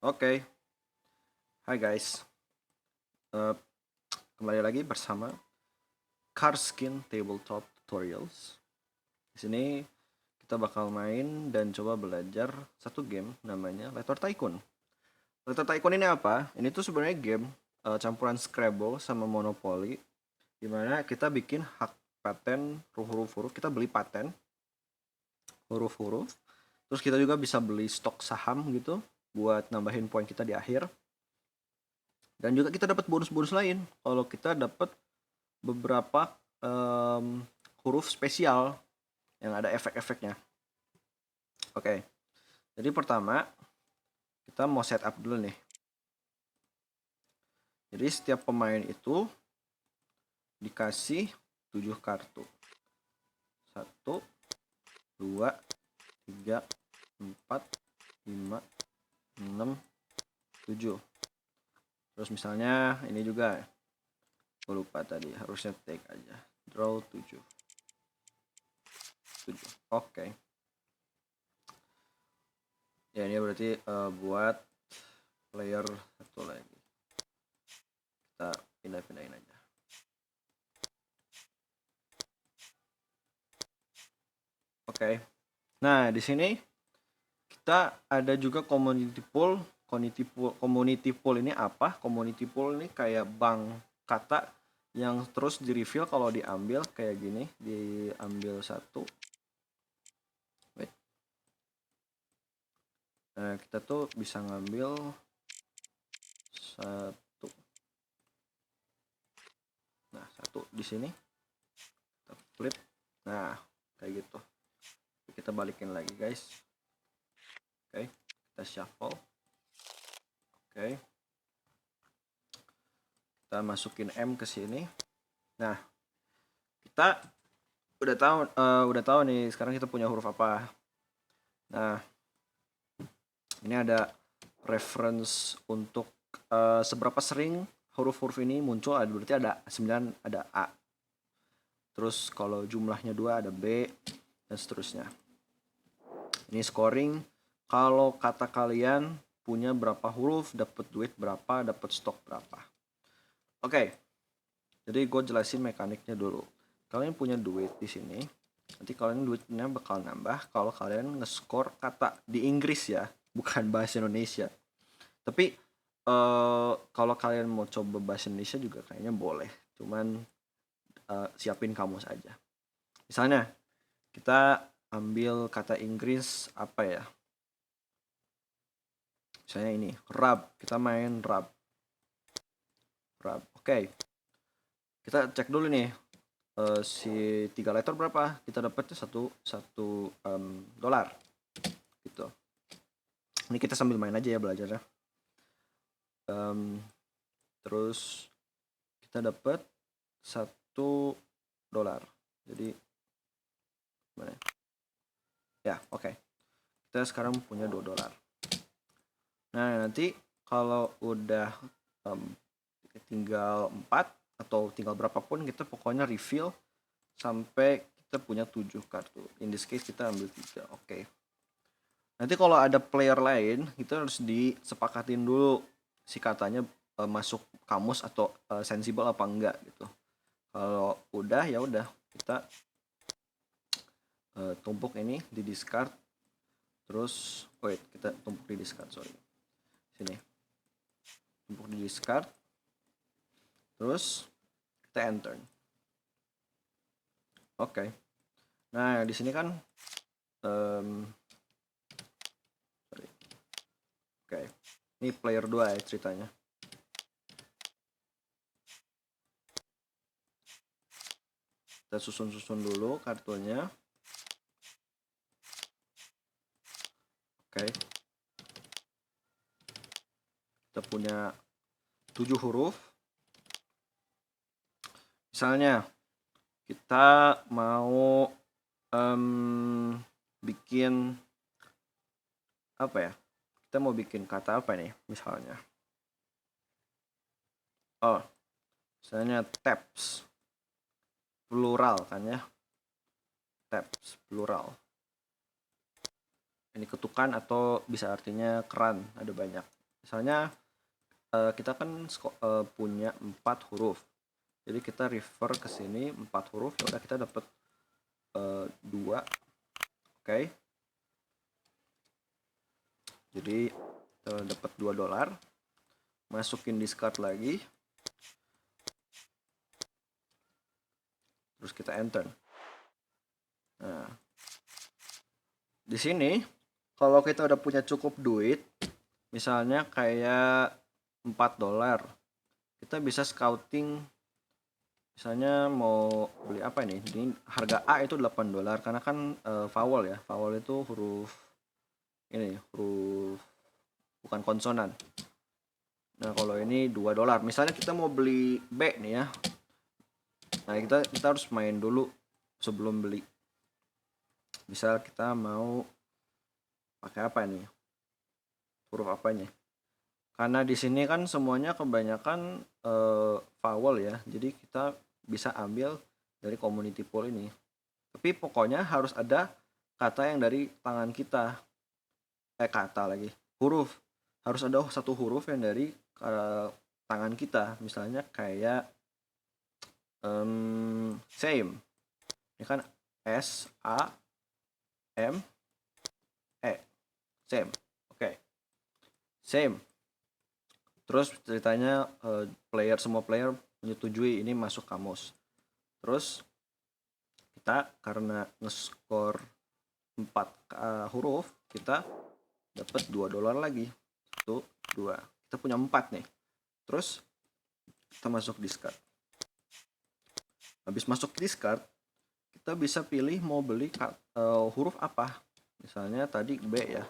Oke, Hai guys. Eh, Kembali lagi bersama Carskin Tabletop Tutorials. Di sini kita bakal main dan coba belajar satu game namanya Letter Tycoon. Letter Tycoon ini apa? Ini tuh sebenarnya game campuran Scrabble sama Monopoly, dimana kita bikin hak paten huruf-huruf. Kita beli paten huruf-huruf. Terus kita juga bisa beli stok saham gitu buat nambahin poin kita di akhir. Dan juga kita dapat bonus-bonus lain kalau kita dapat beberapa huruf spesial yang ada efek-efeknya. Oke, jadi pertama kita mau setup dulu nih. Jadi setiap pemain itu dikasih 7 kartu. 1, 2, 3, 4, 5, 6, 7. Terus misalnya ini juga, gue lupa tadi, harusnya take aja. Draw 7. Oke. Ya ini berarti buat player satu lagi. Kita pindah-pindahin aja. Oke. Nah, di sini kita ada juga community pool. Community pool ini apa? Community pool ini kayak bank kata yang terus di-reveal kalau diambil kayak gini, diambil satu. Wait. Nah, kita tuh bisa ngambil satu. Nah, satu di sini. Kita flip. Nah, kayak gitu. Kita balikin lagi, guys. Oke, kita shuffle. Oke. Kita masukin M ke sini. Nah, kita udah tahu nih sekarang kita punya huruf apa. Nah, ini ada reference untuk seberapa sering huruf-huruf ini muncul. Berarti ada 9, ada A. Terus kalau jumlahnya 2 ada B dan seterusnya. Ini scoring kalau kata kalian punya berapa huruf, dapat duit berapa, dapat stok berapa. Oke. Jadi gue jelasin mekaniknya dulu. Kalian punya duit di sini. Nanti kalian duitnya bakal nambah kalau kalian nge-score kata di Inggris ya, bukan bahasa Indonesia. Tapi kalau kalian mau coba bahasa Indonesia juga kayaknya boleh. Cuman siapin kamus aja. Misalnya kita ambil kata Inggris apa ya? Misalnya ini, rub. Kita main rub. Rub. Oke. Kita cek dulu nih. Si 3 letter berapa? Kita dapetnya satu $1 gitu. Ini kita sambil main aja ya belajarnya. Terus kita dapat $1. Jadi mana? Ya, oke. Kita sekarang punya $2. Nah, nanti kalau udah tinggal 4 atau tinggal berapapun, kita pokoknya refill sampai kita punya 7 kartu. In this case kita ambil 3. Oke. Nanti kalau ada player lain, kita harus disepakatin dulu si katanya masuk kamus atau sensible apa enggak gitu. Kalau udah ya udah kita tumpuk ini di discard. Terus kita tumpuk di discard, sorry. Sini. Tumpuk di discard. Terus kita enter. Oke. Nah, di sini kan Oke. Ini player 2 ya ceritanya. Kita susun-susun dulu kartunya. Oke. Kita punya 7 huruf. Misalnya kita mau bikin apa ya? Kita mau bikin kata apa nih misalnya? Oh, misalnya taps. Plural kan ya? Taps, plural. Ini ketukan atau bisa artinya keran, ada banyak. Misalnya kita kan punya 4 huruf. Jadi kita refer ke sini 4 huruf, ya udah kita dapat 2. Oke. Jadi dapat $2. Masukin discard lagi. Terus kita enter. Nah, di sini kalau kita udah punya cukup duit, misalnya kayak $4, kita bisa scouting. Misalnya mau beli apa ini? Ini harga A itu $8 karena kan vowel ya. Vowel itu huruf ini, huruf bukan konsonan. Nah, kalau ini $2. Misalnya kita mau beli B nih ya. Nah, kita harus main dulu sebelum beli. Misal kita mau pakai apa nih? Huruf apanya? Karena di sini kan semuanya kebanyakan vowel ya. Jadi kita bisa ambil dari community pool ini. Tapi pokoknya harus ada kata yang dari tangan kita. Kata lagi. Huruf. Harus ada satu huruf yang dari tangan kita. Misalnya kayak same. Ini kan S A M E. Same. Oke. Same. Terus ceritanya semua player menyetujui ini masuk kamus. Terus kita karena nge-score 4 huruf, kita dapat $2 lagi. 1, 2. Kita punya 4 nih. Terus kita masuk discard. Habis masuk discard, kita bisa pilih mau beli huruf apa. Misalnya tadi B ya.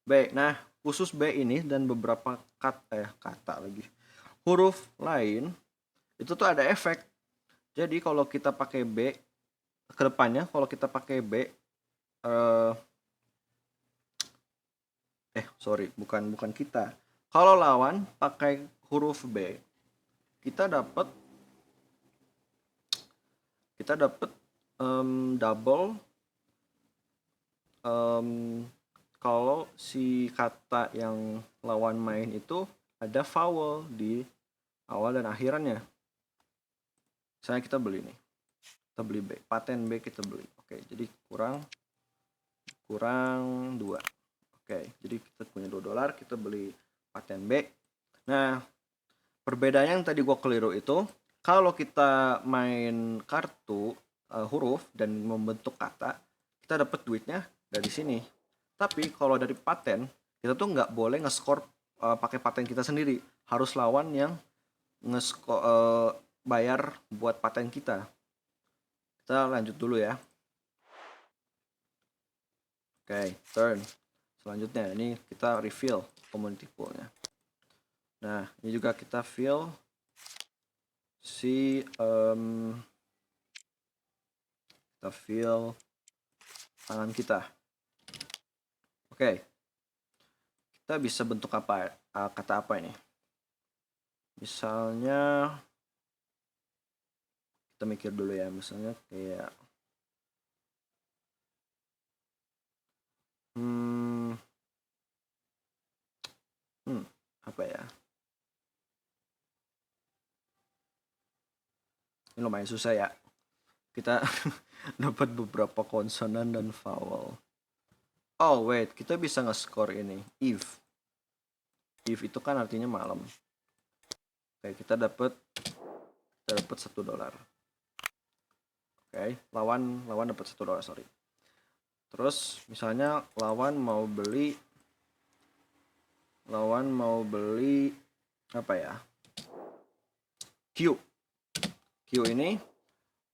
B. Nah, khusus B ini dan beberapa kata lagi. Huruf lain itu tuh ada efek. Jadi kalau kita pakai B ke depannya, kalau kita pakai B bukan kita. Kalau lawan pakai huruf B, kita dapat double kalau si kata yang lawan main itu ada vowel di awal dan akhirannya. Misalnya kita beli nih. Kita beli B, paten B kita beli. Oke, jadi kurang 2. Oke, jadi kita punya $2, kita beli paten B. Nah, perbedaannya yang tadi gua keliru itu, kalau kita main kartu huruf dan membentuk kata, kita dapat duitnya dari sini. Tapi kalau dari paten, kita tuh nggak boleh nge-score pakai paten kita sendiri. Harus lawan yang bayar buat paten kita. Kita lanjut dulu ya. Oke, turn. Selanjutnya ini kita refill community pool-nya. Nah, ini juga kita fill kita fill tangan kita. Oke. Kita bisa bentuk apa? Kata apa ini? Misalnya kita mikir dulu ya, misalnya kayak apa ya? Ini lumayan susah ya. Kita dapat beberapa konsonan dan vowel. Oh wait, kita bisa nge-score ini. If itu kan artinya malam. Oke, kita dapat $1. Oke, lawan dapat $1, sorry. Terus misalnya lawan mau beli apa ya? Q ini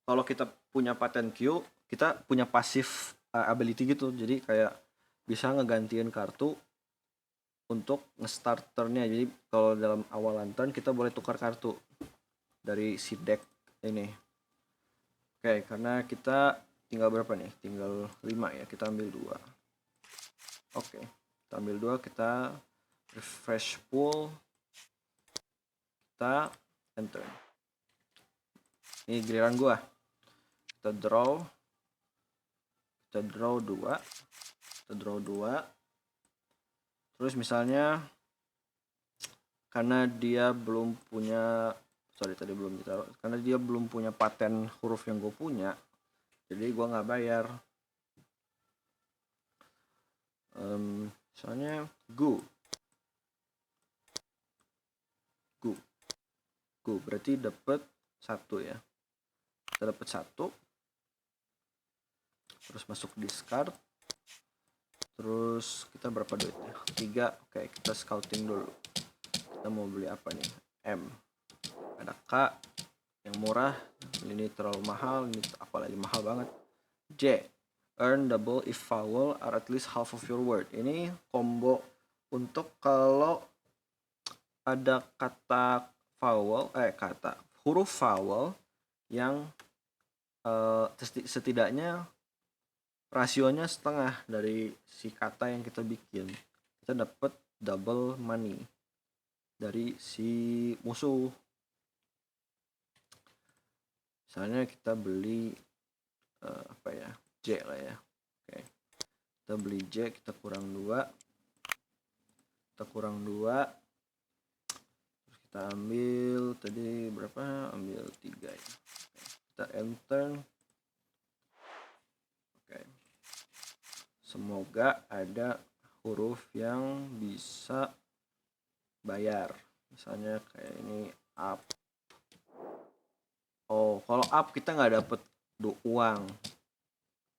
kalau kita punya paten Q, kita punya pasif ability gitu. Jadi kayak bisa ngegantiin kartu untuk nge-start turn-nya. Jadi kalau dalam awalan turn kita boleh tukar kartu dari si deck ini. Oke, karena kita tinggal berapa nih? Tinggal 5 ya. Kita ambil 2. Oke, kita ambil 2, kita refresh pool. Kita enter. Ini giliran gua. Kita draw 2. Terus misalnya karena dia belum punya, tadi belum ditaruh, karena dia belum punya paten huruf yang gue punya, jadi gue nggak bayar. Misalnya gu berarti dapat 1 ya, kita dapat 1, terus masuk discard, terus kita berapa duitnya, 3. Oke, kita scouting dulu, kita mau beli apa nih. M, ada K yang murah, ini terlalu mahal, ini apalagi mahal banget. J, earn double if vowel are at least half of your word. Ini combo untuk kalau ada kata vowel, huruf vowel yang setidaknya rasionya setengah dari si kata yang kita bikin, kita dapat double money dari si musuh. Misalnya kita beli J lah ya. Oke, kita beli J, kita kurang 2, terus kita ambil tadi berapa, ambil 3 ya. Oke, kita enter. Oke, semoga ada huruf yang bisa bayar, misalnya kayak ini up. Oh, kalau up kita nggak dapet uang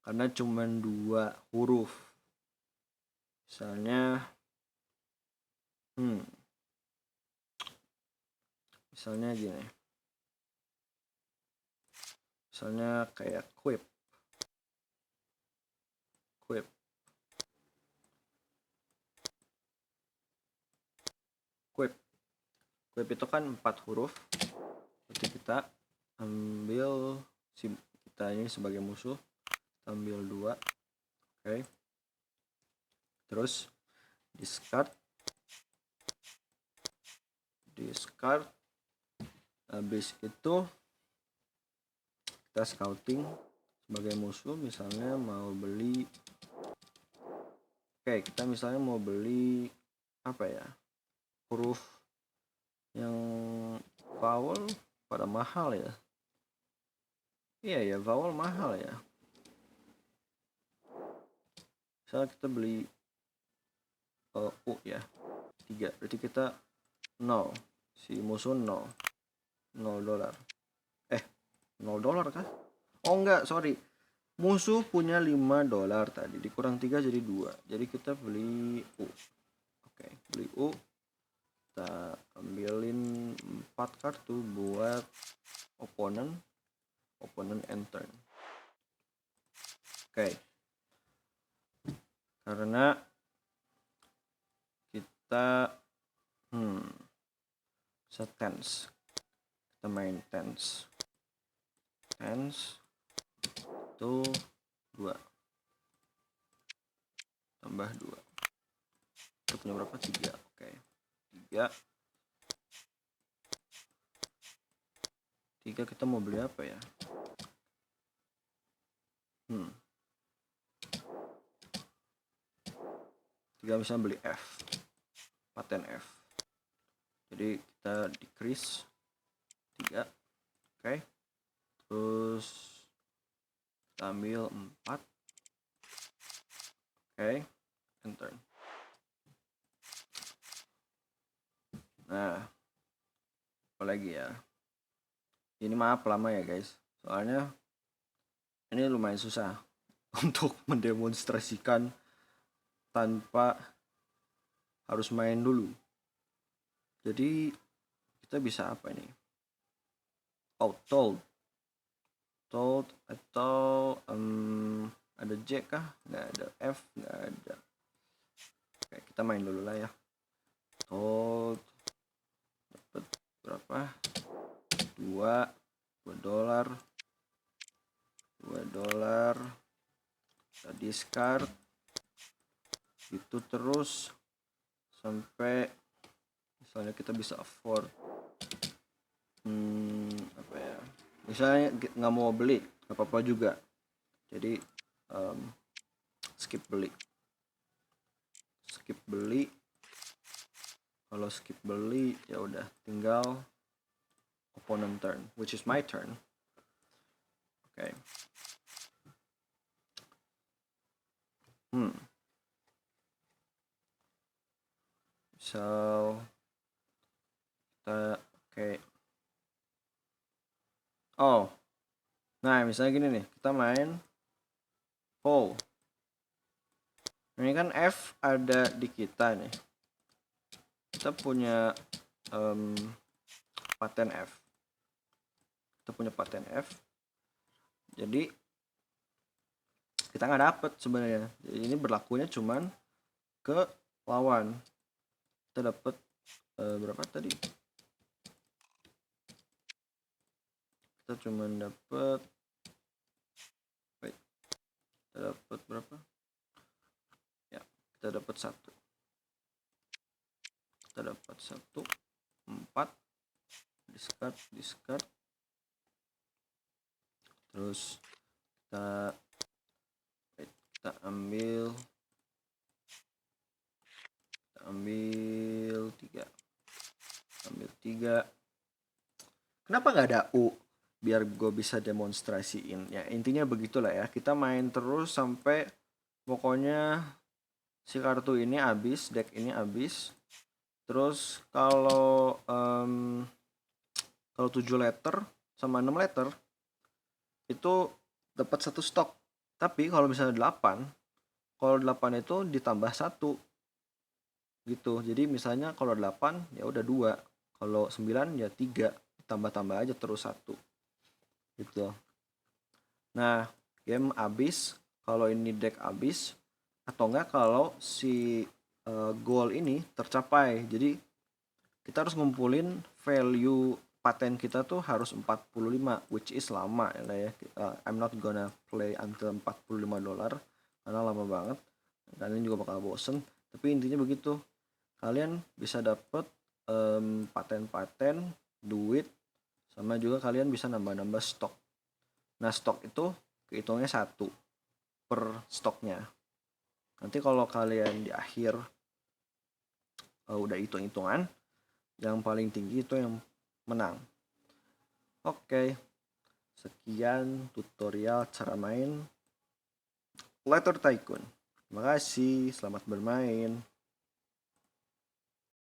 karena cuma 2 huruf. Misalnya misalnya gini, misalnya kayak quip itu kan 4 huruf, berarti kita ambil kita ini sebagai musuh, kita ambil 2. Oke, terus discard, habis itu kita scouting sebagai musuh, misalnya mau beli, oke, kita misalnya mau beli apa ya, huruf yang vowel pada mahal ya. Iya ya, vowel mahal ya. Misalnya kita beli U ya, 3, berarti kita 0, si musuh 0 $0. $0 kah? Oh enggak, sorry, musuh punya $5 tadi, dikurang 3 jadi 2, jadi kita beli U. Oke, beli U, kita ambilin 4 kartu buat opponent enter. Oke, karena kita bisa tense, kita main tense itu 2 tambah 2, kita punya berapa, 3. Oke, 3 kita mau beli apa ya, tiga misalnya beli F, paten F, jadi kita decrease 3. Oke, terus kita ambil 4. Oke, enter. Nah, apa lagi ya, ini maaf lama ya guys, soalnya ini lumayan susah untuk mendemonstrasikan tanpa harus main dulu. Jadi kita bisa apa ini, told atau ada J kah, nggak ada, F nggak ada. Oke, kita main dulu lah ya. Told dapat berapa, $2, kita discard itu terus sampai misalnya kita bisa afford apa ya, misalnya nggak mau beli nggak apa-apa juga, jadi skip beli. Kalau skip beli ya udah tinggal opponent turn, which is my turn. Oke. So kita oh, nah misalnya gini nih, kita main fold. Ini kan F ada di kita nih. Kita punya paten F. Kita punya paten F. Jadi kita nggak dapet sebenarnya. Jadi ini berlakunya cuman ke lawan. Kita dapet berapa tadi? Kita cuman dapet, kita dapet berapa? Ya, kita dapet 1. Kita dapat 1, 4, discard. Terus kita ambil 3. Kenapa nggak ada U? Biar gue bisa demonstrasiin. Ya intinya begitulah ya. Kita main terus sampai pokoknya si kartu ini habis, deck ini habis. Terus kalau 7 letter sama 6 letter itu dapat 1 stok. Tapi kalau misalnya 8, kalau 8 itu ditambah 1 gitu. Jadi misalnya kalau 8 ya udah 2, kalau 9 ya 3, tambah-tambah aja terus 1 gitu. Nah, game habis kalau ini deck habis, atau enggak kalau si goal ini tercapai. Jadi kita harus ngumpulin value paten kita tuh harus 45, which is lama ya. I'm not gonna play until $45 karena lama banget. Kalian juga bakal bosen. Tapi intinya begitu. Kalian bisa dapet paten-paten, duit, sama juga kalian bisa nambah-nambah stok. Nah, stok itu kehitungnya 1 per stoknya. Nanti kalau kalian di akhir udah hitung-hitungan, yang paling tinggi itu yang menang. Oke, sekian tutorial cara main Letter Tycoon. Terima kasih, selamat bermain.